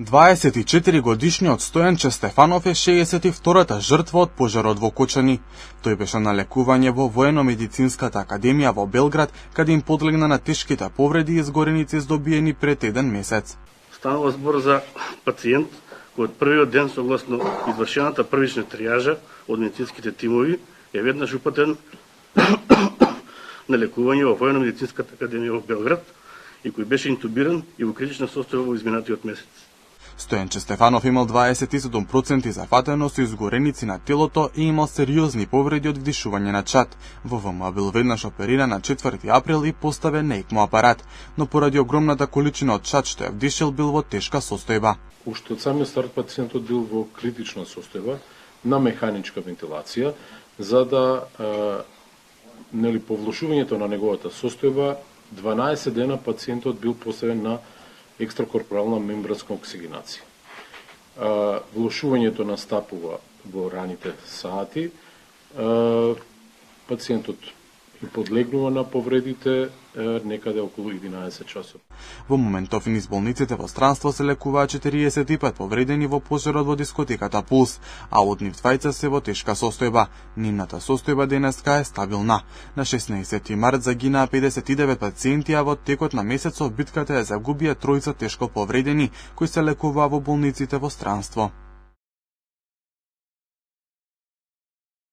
24-годишниот Стојанче Стефанов е 62-та жртва од пожарот во Кочани. Тој беше на лекување во Воено-медицинската академија во Белград, каде им подлегна на тешките повреди и изгореници здобиени пред еден месец. Станува збор за пациент кој од првиот ден согласно извршената првична тријажа од медицинските тимови е веднаш упатен на лекување во Воено-медицинската академија во Белград и кој беше интубиран и во критична состојба во изминатиот месец. Стојанче Стефанов имал 27% зафатеност и изгореници на телото и имал сериозни повреди од вдишување на чад. ВВМ бил веднаш опериран на 4 април и поставен на ЕКМО апарат, но поради огромната количина од чад што ја вдишил бил во тешка состојба. Уште од самиот старт пациентот бил во критична состојба на механичка вентилација, за да по влошувањето на неговата состојба 12 дена пациентот бил поставен на екстракорпорална мембранска оксигенација. Влошувањето настапува во раните сати. Пациентот и подлегнува на повредите некаде околу 11 часот. Во моментов низ болниците во странство се лекуваат 45 повредени во пожарот во дискотеката Пулс, а од нив двајца се во тешка состојба. Нивната состојба денеска е стабилна. На 16 март загинаа 59 пациенти, а во текот на месецов битката ја загубија тројца тешко повредени, кои се лекуваа во болниците во странство.